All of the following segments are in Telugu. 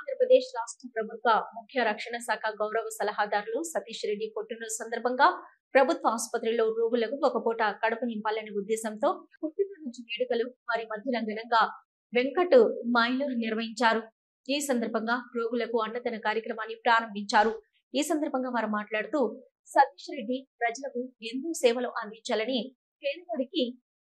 ఆంధ్రప్రదేశ్ రాష్ట్ర ప్రభుత్వ ముఖ్య రక్షణ శాఖ గౌరవ సలహాదారులు సతీష్ రెడ్డి పుట్టినరోజు సందర్భంగా ప్రభుత్వ ఆసుపత్రిలో రోగులకు ఒక పూట కడుపు నింపాలనే ఉద్దేశంతో పుట్టినరోజు వేడుకలు వారి మధ్య ఘనంగా వెంకట్ మైలూరు నిర్వహించారు. ఈ సందర్భంగా రోగులకు అన్నదాన కార్యక్రమాన్ని ప్రారంభించారు. ఈ సందర్భంగా వారు మాట్లాడుతూ సతీష్ రెడ్డి ప్రజలకు ఎన్నో సేవలు అందించాలని, పేదవారికి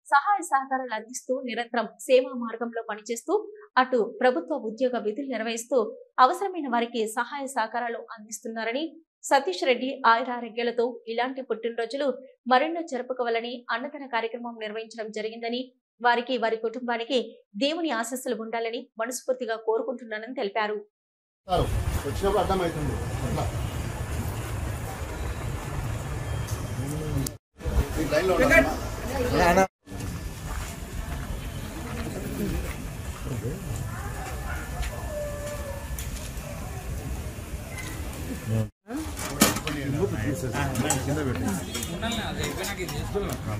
సహాయ సహకారాలు అందిస్తూ నిరంతరం సేవా మార్గంలో పనిచేస్తూ అటు ప్రభుత్వ ఉద్యోగ విధులు నిర్వహిస్తూ అవసరమైన వారికి సహాయ సహకారాలు అందిస్తున్నారని, సతీష్ రెడ్డి ఆయురారోగ్యాలతో ఇలాంటి పుట్టినరోజులు మరెన్నో జరుపుకోవాలని అన్నదాన కార్యక్రమం నిర్వహించడం జరిగిందని, వారికి వారి కుటుంబానికి దేవుని ఆశీస్సులు ఉండాలని మనస్ఫూర్తిగా కోరుకుంటున్నానని తెలిపారు.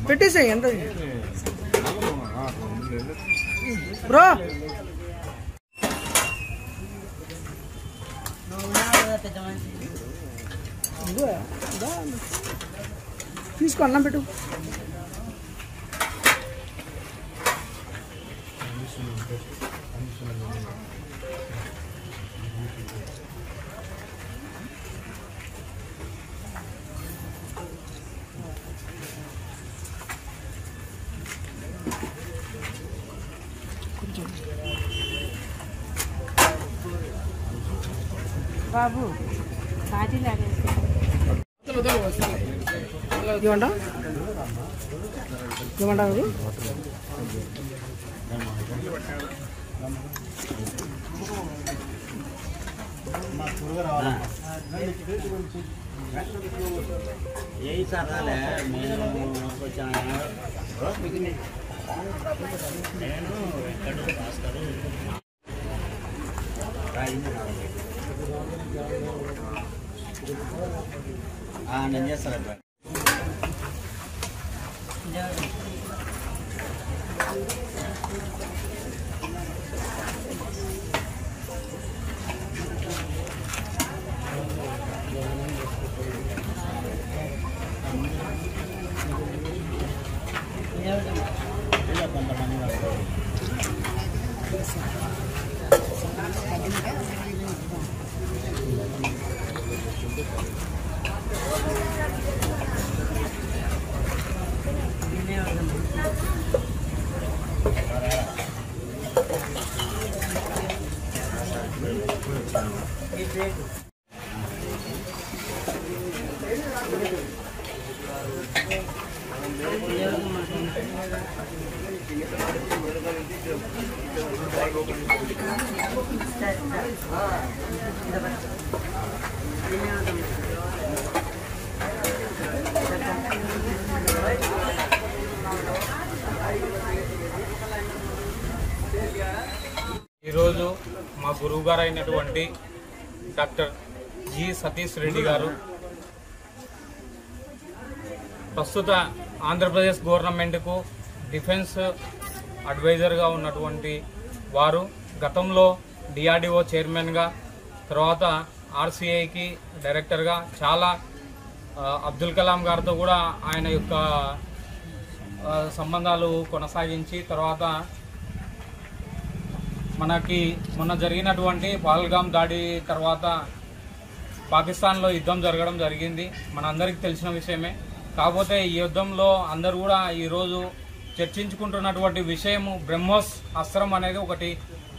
పెట్టేసే ఎంత బ్రో తీసుకో అన్నం పెట్టు. బాబు బాజీ లాగేస్తా ఏమంటావు यही सारा है నేను చేస్తాను. ఈరోజు మా గురువు గారు అయినటువంటి డాక్టర్ జి సతీష్ రెడ్డి గారు ప్రస్తుత ఆంధ్రప్రదేశ్ గవర్నమెంట్కు డిఫెన్స్ అడ్వైజర్గా ఉన్నటువంటి వారు గతంలో డిఆర్డిఓ చైర్మన్గా, తర్వాత ఆర్సీఐకి డైరెక్టర్గా చాలా అబ్దుల్ కలాం గారితో కూడా ఆయన యొక్క సంబంధాలు కొనసాగించి, తర్వాత మనకి మొన్న జరిగినటువంటి పహల్గామ్ దాడి తర్వాత పాకిస్తాన్లో యుద్ధం జరగడం జరిగింది, మనందరికీ తెలిసిన విషయమే. కాకపోతే ఈ యుద్ధంలో అందరూ కూడా ఈరోజు చర్చించుకుంటున్నటువంటి విషయము బ్రహ్మోస్ అస్త్రం అనేది ఒకటి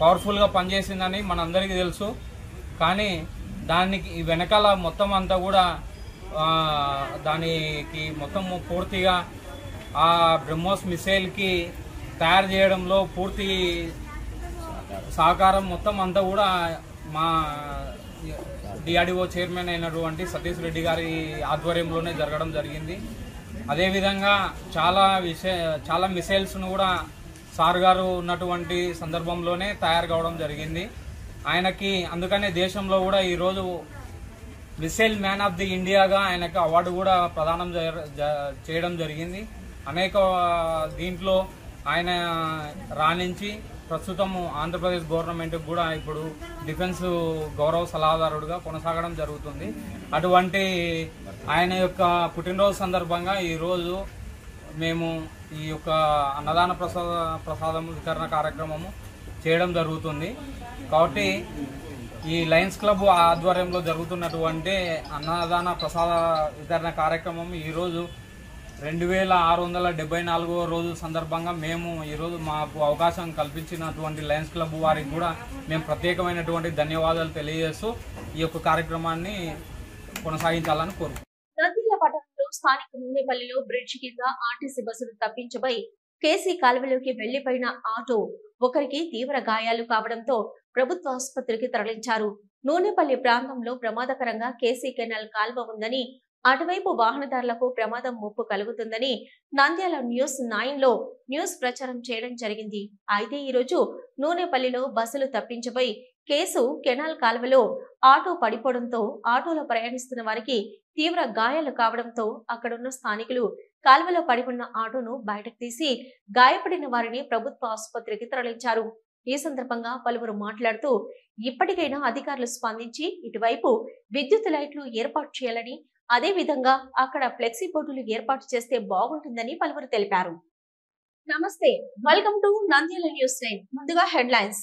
పవర్ఫుల్గా పనిచేసిందని మనందరికీ తెలుసు. కానీ దానికి వెనకాల మొత్తం అంతా కూడా దానికి మొత్తం పూర్తిగా ఆ బ్రహ్మోస్ మిసైల్కి తయారు చేయడంలో పూర్తి సహకారం మొత్తం అంతా కూడా మా డిఆర్డిఓ చైర్మన్ అయినటువంటి సతీష్ రెడ్డి గారి ఆధ్వర్యంలోనే జరగడం జరిగింది. అదేవిధంగా చాలా మిసైల్స్ను కూడా సార్ గారు ఉన్నటువంటి సందర్భంలోనే తయారు కావడం జరిగింది. ఆయనకి అందుకనే దేశంలో కూడా ఈరోజు మిసైల్ మ్యాన్ ఆఫ్ ది ఇండియాగా ఆయనకు అవార్డు కూడా ప్రదానం చేయడం జరిగింది. అనేక దీంట్లో ఆయన రాణించి ప్రస్తుతము ఆంధ్రప్రదేశ్ గవర్నమెంట్ కూడా ఇప్పుడు డిఫెన్స్ గౌరవ సలహాదారుడుగా కొనసాగడం జరుగుతుంది. అటువంటి ఆయన యొక్క పుట్టినరోజు సందర్భంగా ఈరోజు మేము ఈ యొక్క అన్నదాన ప్రసాదం వితరణ కార్యక్రమము చేయడం జరుగుతుంది. కాబట్టి ఈ లయన్స్ క్లబ్ ఆధ్వర్యంలో జరుగుతున్నటువంటి అన్నదాన ప్రసాద వితరణ కార్యక్రమం ఈరోజు 2674వ రోజు సందర్భంగా మేము ఈరోజు మాకు అవకాశం కల్పించినటువంటి లయన్స్ క్లబ్ వారికి కూడా మేము ప్రత్యేకమైనటువంటి ధన్యవాదాలు తెలియజేస్తూ ఈ యొక్క కార్యక్రమాన్ని కొనసాగించాలని కోరుకుంటున్నాం. నంద్యాల పట్టణంలో స్థానిక నూనెపల్లిలో బ్రిడ్జ్ కింద ఆర్టీసీ బస్సును తప్పించబోయి కేసీ కాలువలోకి వెళ్లిపోయిన ఆటో ఒకరికి తీవ్ర గాయాలు కావడంతో ప్రభుత్వ ఆసుపత్రికి తరలించారు. నూనెపల్లి ప్రాంతంలో ప్రమాదకరంగా కేసీ కెనాల్ కాల్వ ఉందని, అటువైపు వాహనదారులకు ప్రమాదం ముప్పు కలుగుతుందని నంద్యాల న్యూస్ 9లో న్యూస్ ప్రచారం చేయడం జరిగింది. అయితే ఈ రోజు నూనెపల్లిలో బస్సులు తప్పించబోయి కేసు కెనాల్ కాల్వలో ఆటో పడిపోవడంతో ఆటోలో ప్రయాణిస్తున్న వారికి తీవ్ర గాయాలు కావడంతో అక్కడున్న స్థానికులు కాల్వలో పడి ఉన్న ఆటోను బయటకు తీసి గాయపడిన వారిని ప్రభుత్వ ఆసుపత్రికి తరలించారు. ఈ సందర్భంగా పలువురు మాట్లాడుతూ ఇప్పటికైనా అధికారులు స్పందించి ఇటువైపు విద్యుత్ లైట్లు ఏర్పాటు చేయాలని, అదే విధంగా అక్కడ ఫ్లెక్సీ బోర్డులు ఏర్పాటు చేస్తే బాగుంటుందని పలువురు తెలిపారు. నమస్తే, వెల్కమ్ టు నంద్యాల న్యూస్ 9. ముందుగా హెడ్లైన్స్.